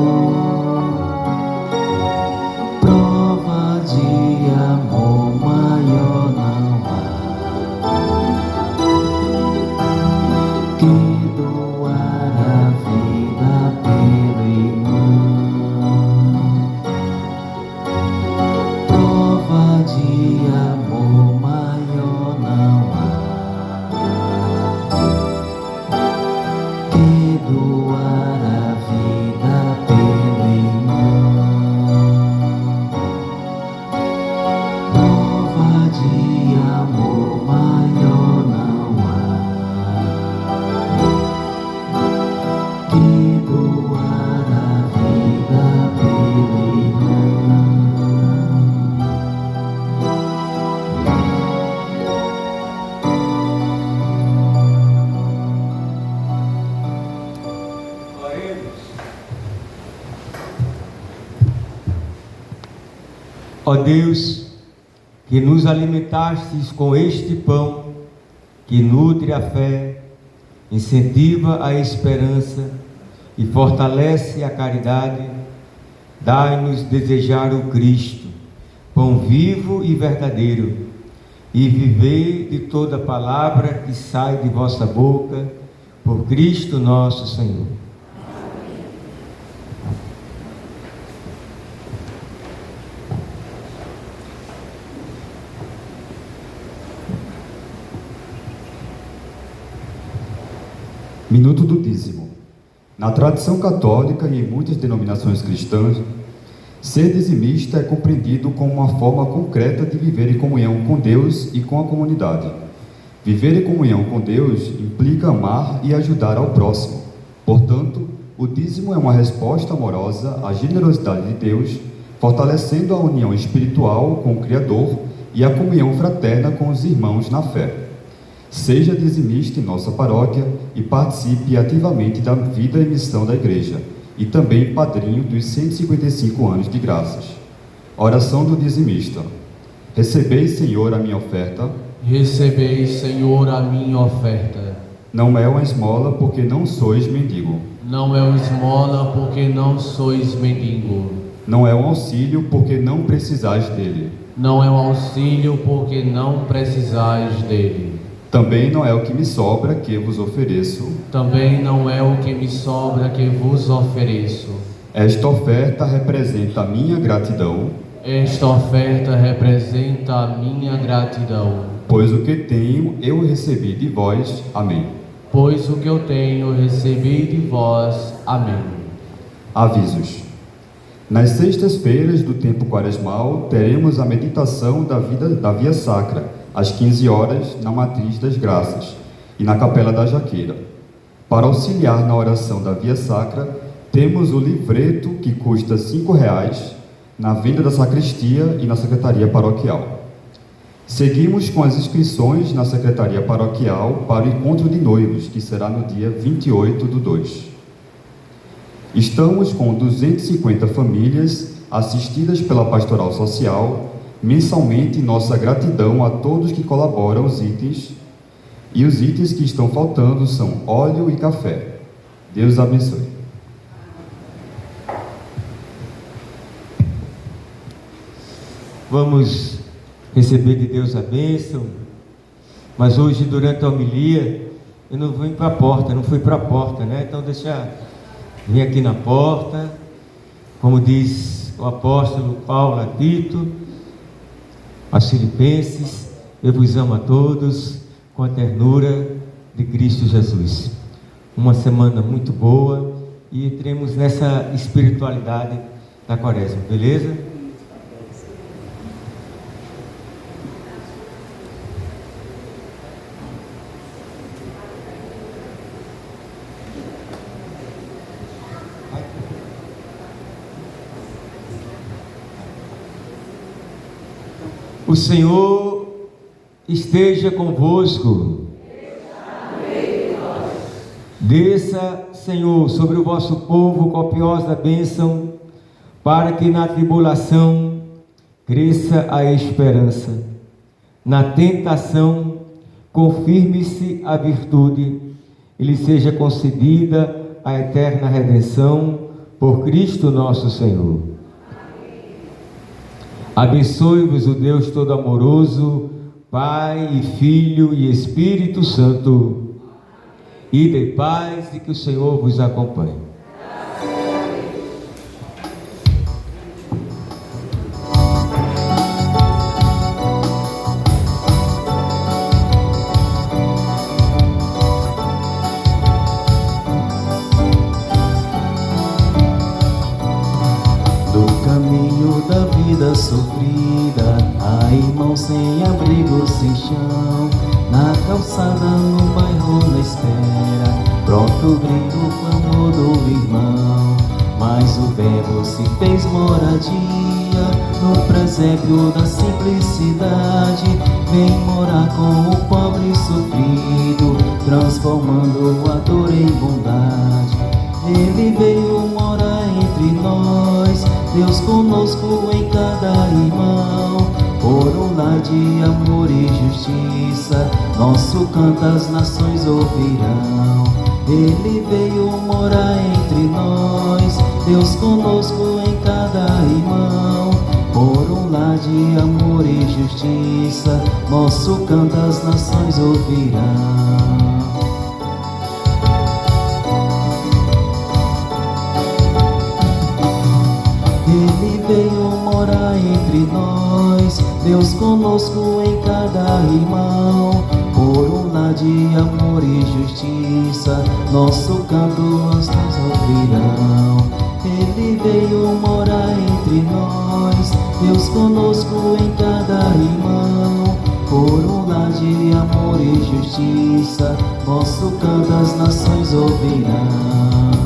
Prova de amor maior não há, que doar a vida pelo irmão. Prova de amor maior não há, que doar a vida pelo irmão. Prova de amor maior não há, que doar a vida pelo irmão. Ó Deus, que nos alimentastes com este pão, que nutre a fé, incentiva a esperança e fortalece a caridade, dai-nos desejar o Cristo, pão vivo e verdadeiro, e viver de toda palavra que sai de vossa boca, Por Cristo nosso Senhor. Minuto do dízimo. Na tradição católica e em muitas denominações cristãs, ser dizimista é compreendido como uma forma concreta de viver em comunhão com Deus e com a comunidade. Viver em comunhão com Deus implica amar e ajudar ao próximo. Portanto, o dízimo é uma resposta amorosa à generosidade de Deus, fortalecendo a união espiritual com o Criador e a comunhão fraterna com os irmãos na fé. Seja dizimista em nossa paróquia e participe ativamente da vida e missão da Igreja, e também padrinho dos 155 anos de graças. Oração do dizimista. Recebei, Senhor, a minha oferta. Recebei, Senhor, a minha oferta. Não é uma esmola, porque não sois mendigo. Não é uma esmola, porque não sois mendigo. Não é um auxílio, porque não precisais dele. Não é um auxílio, porque não precisais dele. Também não é o que me sobra que vos ofereço. Também não é o que me sobra que vos ofereço. Esta oferta representa a minha gratidão. Esta oferta representa a minha gratidão. Pois o que tenho eu recebi de vós. Amém. Pois o que eu tenho recebi de vós. Amém. Avisos. Nas sextas-feiras do tempo quaresmal, teremos a meditação da Via Sacra, às 15 horas, na Matriz das Graças e na Capela da Jaqueira. Para auxiliar na oração da Via Sacra, temos o livreto que custa R$ 5,00 na venda da sacristia e na secretaria paroquial. Seguimos com as inscrições na secretaria paroquial para o encontro de noivos, que será no dia 28/2. Estamos com 250 famílias assistidas pela Pastoral Social. Mensalmente, nossa gratidão a todos que colaboram os itens, e os itens que estão faltando são óleo e café. Deus abençoe. Vamos receber de Deus a bênção, mas hoje, durante a homilia, eu não fui para a porta, né? Então deixa eu vir aqui na porta, como diz o apóstolo Paulo a Tito, aos Filipenses: eu vos amo a todos com a ternura de Cristo Jesus. Uma semana muito boa e entremos nessa espiritualidade da Quaresma, beleza? O Senhor esteja convosco. Desça, Senhor, sobre o vosso povo copiosa bênção, para que na tribulação cresça a esperança, na tentação confirme-se a virtude, e lhe seja concedida a eterna redenção por Cristo nosso Senhor. Abençoe-vos o Deus Todo-Amoroso, Pai e Filho e Espírito Santo. Ide em paz e que o Senhor vos acompanhe. Da vida sofrida, há irmão sem abrigo, sem chão, na calçada, no bairro, na espera, pronto o grito, o clamor do irmão. Mas o Verbo se fez moradia, no presépio da simplicidade, vem morar com o pobre sofrido, transformando a dor em bondade. Ele veio morar entre nós, Deus conosco em cada irmão, por um lar de amor e justiça, nosso canto as nações ouvirão. Ele veio morar entre nós, Deus conosco em cada irmão, por um lar de amor e justiça, nosso canto as nações ouvirão. Deus conosco em cada irmão, por um lar de amor e justiça, nosso canto os teus ouvirão. Ele veio morar entre nós, Deus conosco em cada irmão, por um lar de amor e justiça, nosso canto as nações ouvirão.